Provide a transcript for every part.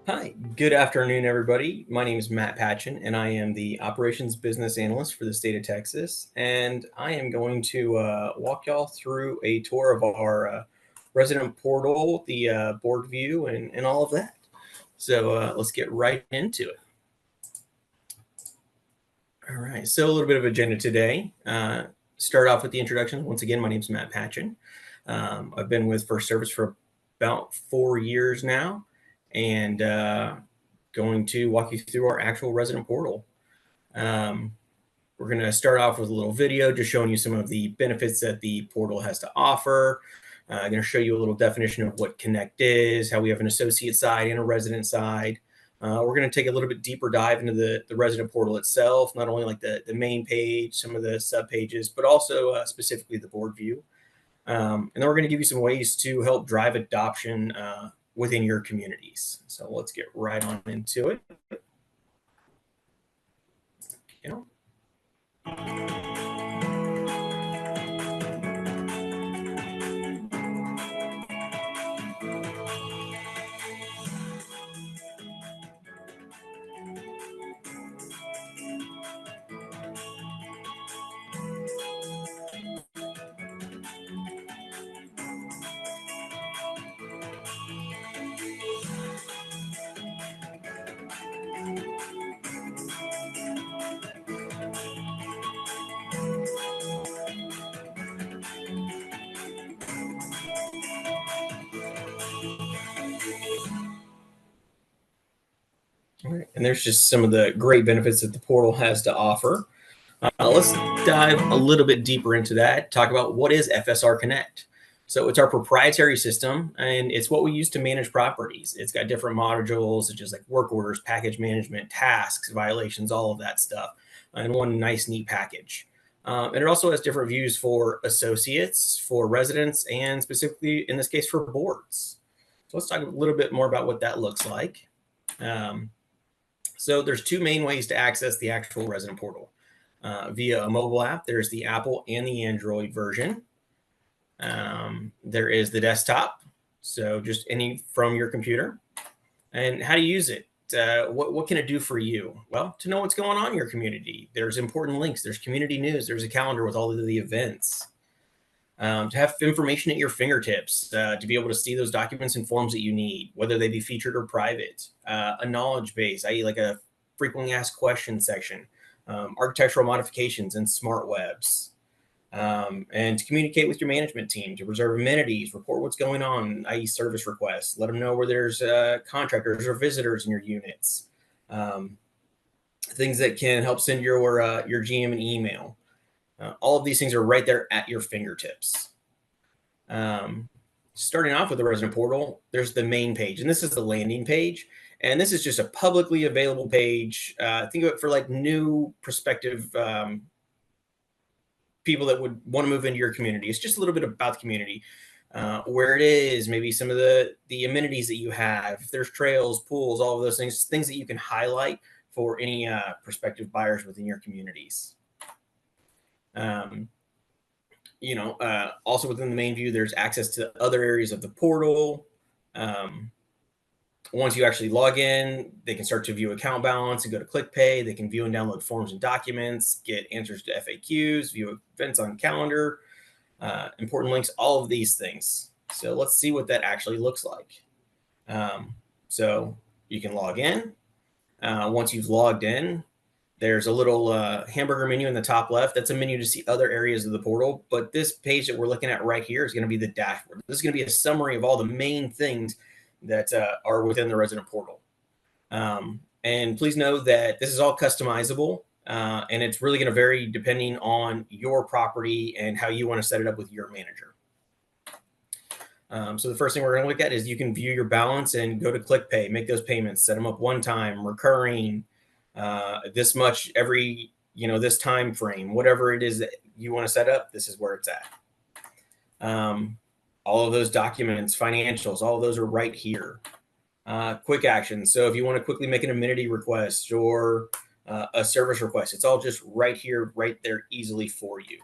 Hi, good afternoon, everybody. My name is Matt Patchen, and I am the Operations Business Analyst for the state of Texas. And I am going to walk y'all through a tour of our resident portal, the board view, and all of that. So let's get right into it. All right, so a little bit of agenda today. Start off with the introduction. Once again, my name is Matt Patchen. I've been with First Service for about 4 years now, and going to walk you through our actual resident portal. Um, we're going to start off with a little video just showing you some of the benefits that the portal has to offer. I'm going to show you a little definition of what Connect is, how we have an associate side and a resident side. We're going to take a little bit deeper dive into the resident portal itself, not only like the main page, some of the sub pages, but also specifically the board view. And then we're going to give you some ways to help drive adoption within your communities. So let's get right on into it. You know, and there's just some of the great benefits that the portal has to offer. Let's dive a little bit deeper into that. Talk about what is FSR Connect. So it's our proprietary system, and it's what we use to manage properties. It's got different modules such as like work orders, package management, tasks, violations, all of that stuff, in one nice, neat package. And it also has different views for associates, for residents, and specifically in this case for boards. So let's talk a little bit more about what that looks like. Um, so there's two main ways to access the actual resident portal. Via a mobile app, there's the Apple and the Android version. There is the desktop, so just any from your computer. And how to use it. What can it do for you? Well, to know what's going on in your community. There's important links. There's community news. There's a calendar with all of the events. To have information at your fingertips, to be able to see those documents and forms that you need, whether they be featured or private, a knowledge base, i.e. like a frequently asked questions section, architectural modifications and smart webs, and to communicate with your management team, to reserve amenities, report what's going on, i.e. service requests, let them know where there's contractors or visitors in your units, things that can help send your GM an email. All of these things are right there at your fingertips. Starting off with the resident portal, there's the main page, and this is the landing page. And this is just a publicly available page. Think of it for like new prospective people that would want to move into your community. It's just a little bit about the community, where it is, maybe some of the amenities that you have. If there's trails, pools, all of those things that you can highlight for any prospective buyers within your communities. Also within the main view, there's access to other areas of the portal. Once you actually log in, they can start to view account balance and go to ClickPay. They can view and download forms and documents, get answers to FAQs, view events on calendar, important links, all of these things. So let's see what that actually looks like. So you can log in. Once you've logged in, there's a little hamburger menu in the top left. That's a menu to see other areas of the portal. But this page that we're looking at right here is going to be the dashboard. This is going to be a summary of all the main things that are within the resident portal. And please know that this is all customizable, and it's really going to vary depending on your property and how you want to set it up with your manager. So the first thing we're going to look at is you can view your balance and go to ClickPay, make those payments, set them up one time, recurring, this much every, this time frame, whatever it is that you want to set up, this is where it's at. All of those documents, financials, all of those are right here. Quick actions. So if you want to quickly make an amenity request or a service request, it's all just right here, right there, easily for you.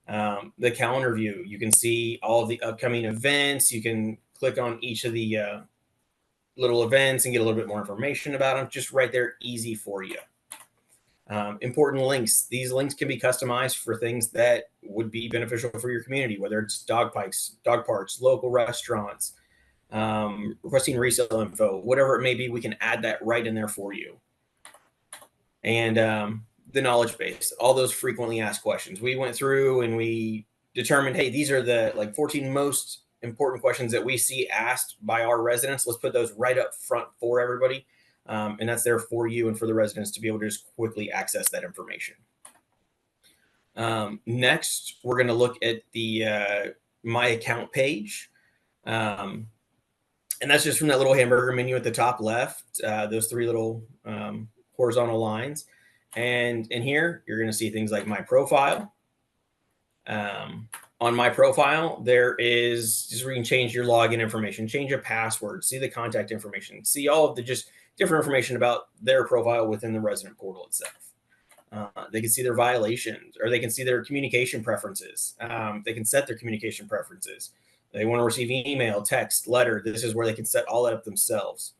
The calendar view, you can see all of the upcoming events. You can click on each of the little events and get a little bit more information about them, just right there, easy for you. Important links. These links can be customized for things that would be beneficial for your community, whether it's dog parks, local restaurants, requesting resale info, whatever it may be, we can add that right in there for you. And the knowledge base, all those frequently asked questions. We went through and we determined, hey, these are the 14 most important questions that we see asked by our residents. Let's put those right up front for everybody. And that's there for you and for the residents to be able to just quickly access that information. Next, we're going to look at the My Account page. And that's just from that little hamburger menu at the top left, those three little horizontal lines. And in here, you're going to see things like My Profile. On My Profile, there is just where you can change your login information, change a password, see the contact information, see all of the just different information about their profile within the resident portal itself. They can see their violations, or they can see their communication preferences. They can set their communication preferences. They want to receive email, text, letter. This is where they can set all that up themselves.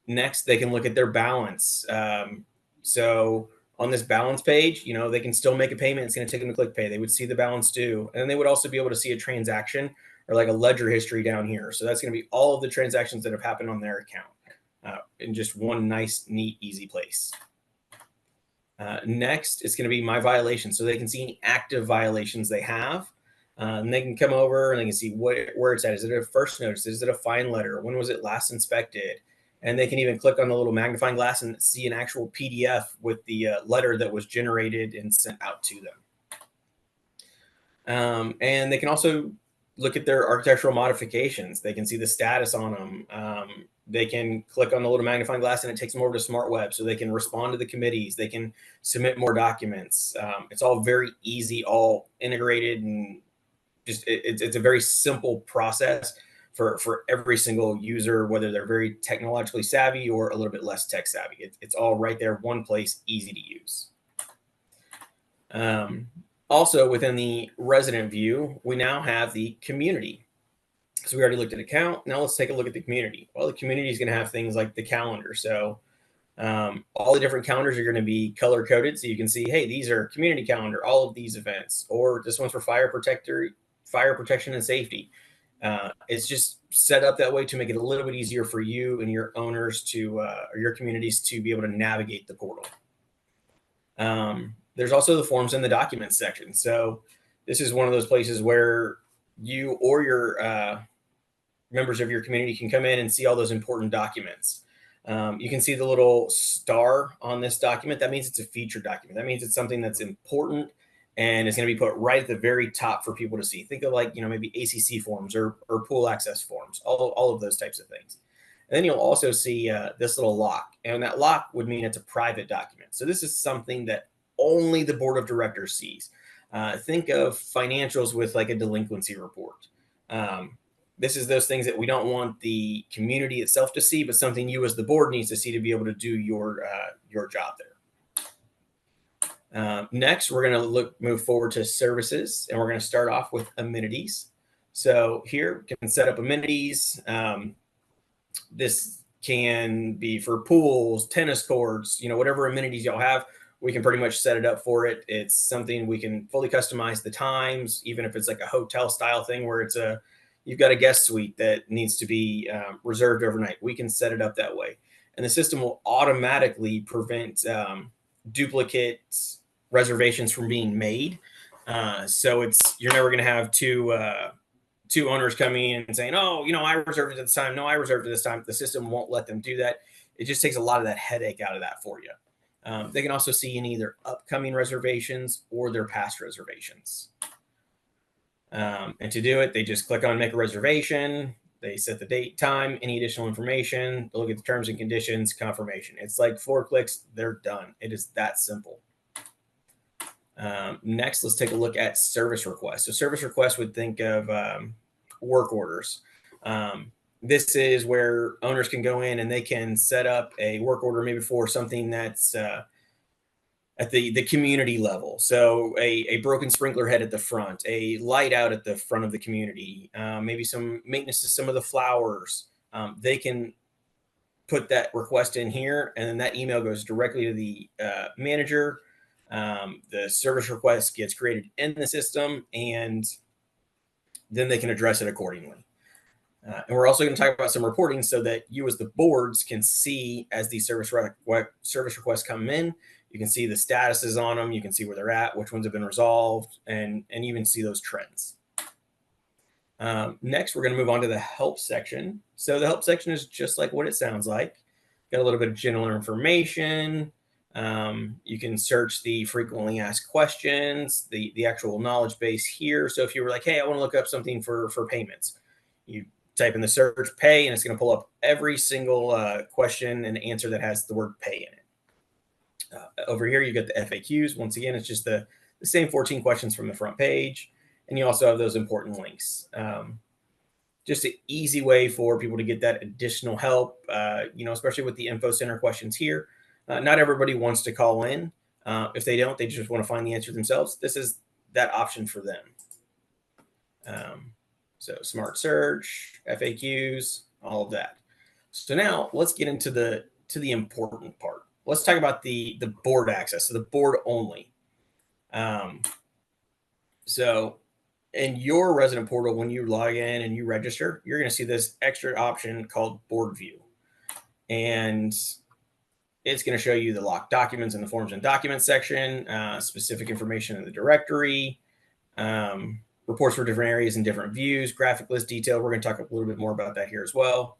Next, they can look at their balance. So on this balance page, they can still make a payment. It's going to take them to click pay. They would see the balance due. And then they would also be able to see a transaction or like a ledger history down here. So that's going to be all of the transactions that have happened on their account in just one nice, neat, easy place. Next, it's going to be My Violations. So they can see any active violations they have. And they can come over and they can see where it's at. Is it a first notice? Is it a fine letter? When was it last inspected? And they can even click on the little magnifying glass and see an actual PDF with the letter that was generated and sent out to them. And they can also look at their architectural modifications. They can see the status on them. They can click on the little magnifying glass and it takes them over to Smart Web, so they can respond to the committees. They can submit more documents. It's all very easy, all integrated, and just it's a very simple process for every single user, whether they're very technologically savvy or a little bit less tech savvy. It's all right there, one place, easy to use. Also, within the resident view, we now have the community. So we already looked at account. Now let's take a look at the community. Well, the community is going to have things like the calendar. So all the different calendars are going to be color coded. So you can see, hey, these are community calendar, all of these events, or this one's for fire protection and safety. It's just set up that way to make it a little bit easier for you and your owners to, or your communities to be able to navigate the portal. There's also the forms and the documents section. So this is one of those places where you or your members of your community can come in and see all those important documents. You can see the little star on this document. That means it's a featured document. That means it's something that's important and it's going to be put right at the very top for people to see. Think of maybe ACC forms or pool access forms, all of those types of things. And then you'll also see this little lock, and that lock would mean it's a private document. So this is something that only the board of directors sees. Think of financials with like a delinquency report. This is those things that we don't want the community itself to see, but something you as the board needs to see to be able to do your job there. Next, we're going to move forward to services, and we're going to start off with amenities. So here you can set up amenities. This can be for pools, tennis courts, whatever amenities y'all have, we can pretty much set it up for it. It's something we can fully customize the times, even if it's like a hotel style thing where you've got a guest suite that needs to be reserved overnight. We can set it up that way. And the system will automatically prevent duplicate reservations from being made. So you're never going to have two owners coming in and saying, oh, I reserved it at this time. No, I reserved it this time. The system won't let them do that. It just takes a lot of that headache out of that for you. They can also see any of their upcoming reservations or their past reservations. And to do it, they just click on make a reservation. They set the date, time, any additional information. They look at the terms and conditions, confirmation. It's like 4 clicks, they're done. It is that simple. Next, let's take a look at service requests. So service requests would think of work orders. This is where owners can go in and they can set up a work order maybe for something that's at the community level. So a broken sprinkler head at the front, a light out at the front of the community, maybe some maintenance to some of the flowers, they can put that request in here, and then that email goes directly to the manager. The service request gets created in the system, and then they can address it accordingly. And we're also going to talk about some reporting so that you as the boards can see as these service requests come in, you can see the statuses on them, you can see where they're at, which ones have been resolved, and even see those trends. Next, we're going to move on to the help section. So the help section is just like what it sounds like. Got a little bit of general information. You can search the frequently asked questions, the actual knowledge base here. So if you were like, hey, I want to look up something for payments, you type in the search pay, and it's going to pull up every single question and answer that has the word pay in it. Over here, you get the FAQs. Once again, it's just the same 14 questions from the front page. And you also have those important links. Just an easy way for people to get that additional help, especially with the info center questions here. Not everybody wants to call in. If they don't, they just want to find the answer themselves. This is that option for them. So smart search, FAQs, all of that. So now let's get into the important part. Let's talk about the board access, so the board only. So in your resident portal, when you log in and you register, you're going to see this extra option called board view. And it's going to show you the locked documents in the forms and documents section, specific information in the directory, reports for different areas and different views, graphic list detail. We're going to talk a little bit more about that here as well.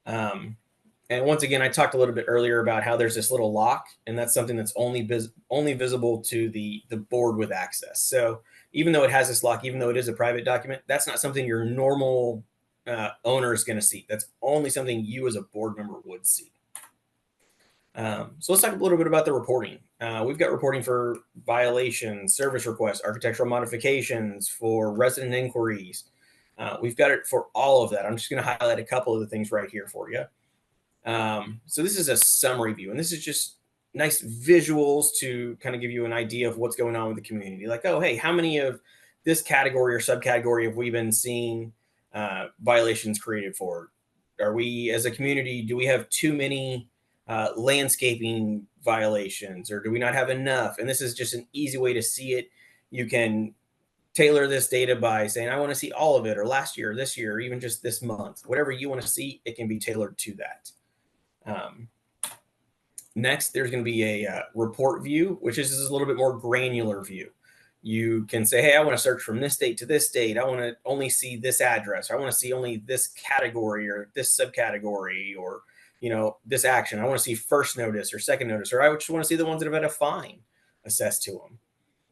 And once again, I talked a little bit earlier about how there's this little lock, and that's something that's only visible to the board with access. So even though it has this lock, even though it is a private document, that's not something your normal owner is going to see. That's only something you as a board member would see. So let's talk a little bit about the reporting. We've got reporting for violations, service requests, architectural modifications, for resident inquiries. We've got it for all of that. I'm just going to highlight a couple of the things right here for you. So this is a summary view, and this is just nice visuals to kind of give you an idea of what's going on with the community. Like, oh, hey, how many of this category or subcategory have we been seeing violations created for? Are we, as a community, do we have too many landscaping violations, or do we not have enough? And this is just an easy way to see it. You can tailor this data by saying, I want to see all of it, or last year, or this year, or even just this month. Whatever you want to see, it can be tailored to that. Next, there's going to be a report view, which is a little bit more granular view. You can say, hey, I want to search from this date to this date. I want to only see this address. Or I want to see only this category or this subcategory, or this action. I want to see first notice or second notice, or I just want to see the ones that have had a fine assessed to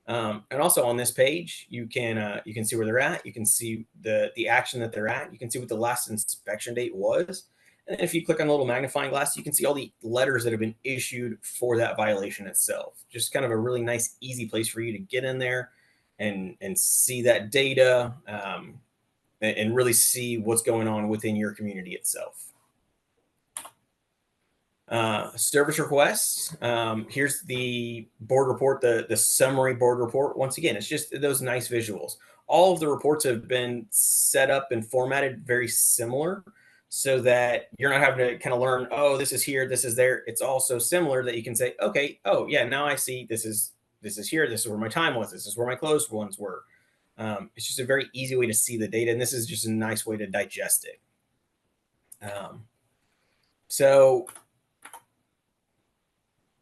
them. And also on this page, you can see where they're at. You can see the action that they're at. You can see what the last inspection date was. And if you click on the little magnifying glass, you can see all the letters that have been issued for that violation itself. Just kind of a really nice, easy place for you to get in there and see that data and really see what's going on within your community itself. Service requests. Here's the board report, the summary board report. Once again, it's just those nice visuals. All of the reports have been set up and formatted very similar, so that you're not having to kind of learn, oh, this is here, this is there. It's all so similar that you can say, okay, oh yeah, now I see this is here, this is where my time was, this is where my closed ones were. It's just a very easy way to see the data, and this is just a nice way to digest it. So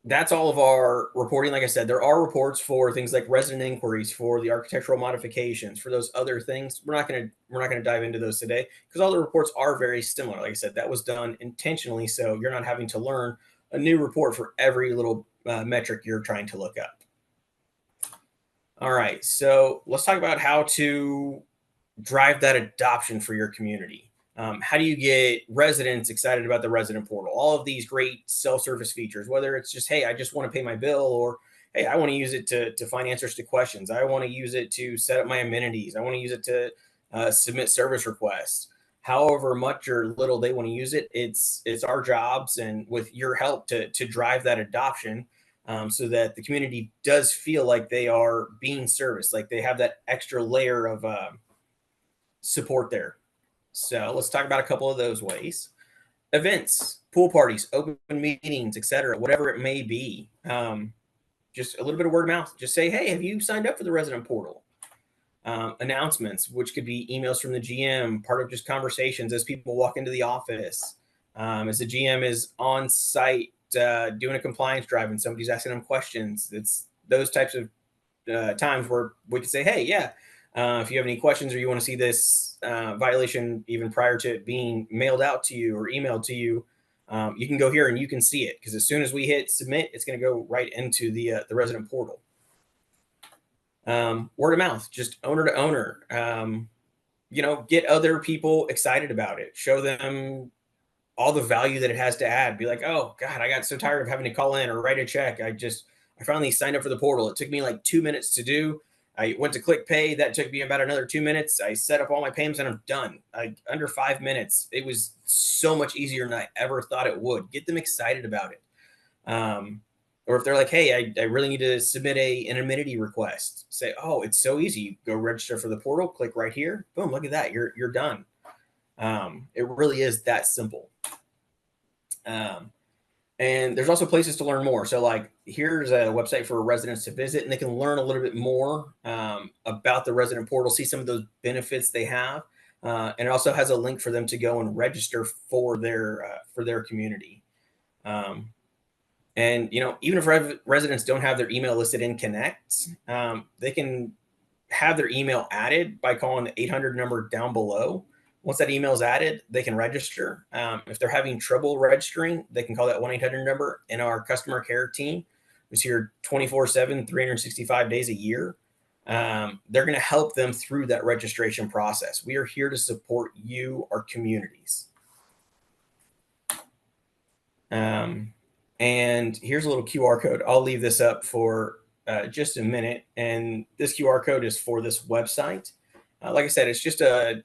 that's all of our reporting. Like I said, there are reports for things like resident inquiries, for the architectural modifications, for those other things. We're not going to dive into those today, because all the reports are very similar. Like I said, that was done intentionally, so you're not having to learn a new report for every little metric you're trying to look up. All right, so let's talk about how to drive that adoption for your community. How do you get residents excited about the resident portal? All of these great self-service features, whether it's just, hey, I just want to pay my bill, or, hey, I want to use it to find answers to questions. I want to use it to set up my amenities. I want to use it to submit service requests. However much or little they want to use it, it's our jobs, and with your help, to drive that adoption, so that the community does feel like they are being serviced, like they have that extra layer of support there. So let's talk about a couple of those ways. Events, pool parties, open meetings, etc., whatever it may be. Just a little bit of word of mouth. Just say, hey, have you signed up for the resident portal? Announcements, which could be emails from the GM, part of just conversations as people walk into the office, as the GM is on site doing a compliance drive and somebody's asking them questions. It's those types of times where we could say, hey, yeah, if you have any questions or you want to see this violation even prior to it being mailed out to you or emailed to you, you can go here and you can see it, because as soon as we hit submit, it's going to go right into the resident portal. Word of mouth, just owner to owner. Get other people excited about it. Show them all the value that it has to add. Be like, oh God, I got so tired of having to call in or write a check. I finally signed up for the portal. It took me like 2 minutes to do. I went to click pay. That took me about another 2 minutes. I set up all my payments and I'm done. Under 5 minutes. It was so much easier than I ever thought it would. Get them excited about it. Or if they're like, hey, I really need to submit an amenity request, say, oh, it's so easy. Go register for the portal, click right here. Boom, look at that. You're done. It really is that simple. And there's also places to learn more. So like, here's a website for residents to visit, and they can learn a little bit more about the resident portal, see some of those benefits they have. And it also has a link for them to go and register for their community. And, even if residents don't have their email listed in Connect, they can have their email added by calling the 800 number down below. Once that email is added, they can register. If they're having trouble registering, they can call that 1-800 number, and our customer care team, who's here 24/7, 365 days a year, they're going to help them through that registration process. We are here to support you, our communities. And here's a little QR code. I'll leave this up for just a minute. And this QR code is for this website. Like I said, it's just a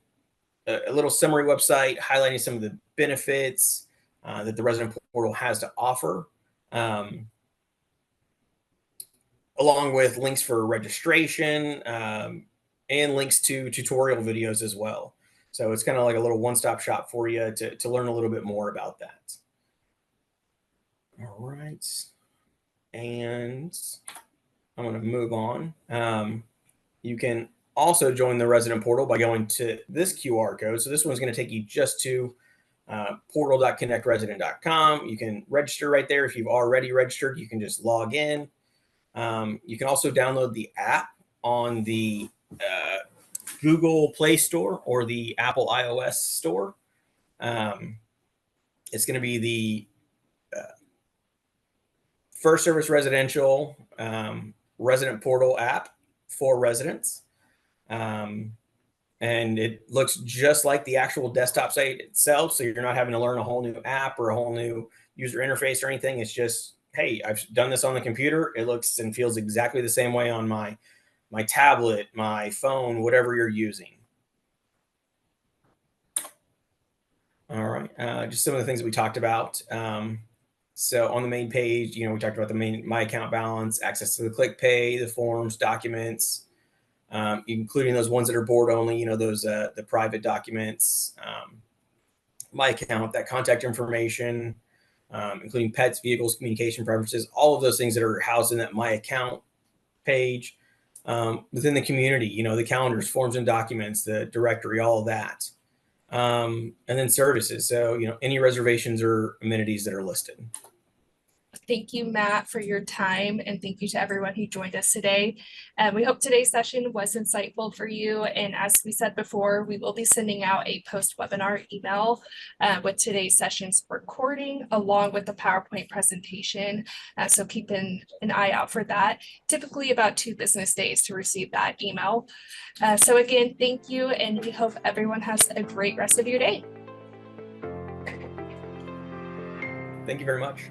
little summary website highlighting some of the benefits that the resident portal has to offer, along with links for registration and links to tutorial videos as well. So it's kind of like a little one-stop shop for you to learn a little bit more about that. All right. And I'm going to move on. You can also join the resident portal by going to this QR code. So this one's going to take you just to portal.connectresident.com. You can register right there. If you've already registered, you can just log in. You can also download the app on the Google Play Store or the Apple iOS Store. It's going to be the FirstService Residential resident portal app for residents. And it looks just like the actual desktop site itself. So you're not having to learn a whole new app or a whole new user interface or anything. It's just, hey, I've done this on the computer. It looks and feels exactly the same way on my tablet, my phone, whatever you're using. All right. Just some of the things that we talked about. So on the main page, we talked about the main My Account balance, access to the click pay, the forms, documents, including those ones that are board only, those the private documents, My Account, that contact information, including pets, vehicles, communication preferences, all of those things that are housed in that My Account page. Within the community, the calendars, forms and documents, the directory, all of that. And then services. So, any reservations or amenities that are listed. Thank you, Matt, for your time, and thank you to everyone who joined us today. We hope today's session was insightful for you. And as we said before, we will be sending out a post-webinar email with today's session's recording, along with the PowerPoint presentation. So keep an eye out for that. Typically about 2 business days to receive that email. So again, thank you, and we hope everyone has a great rest of your day. Thank you very much.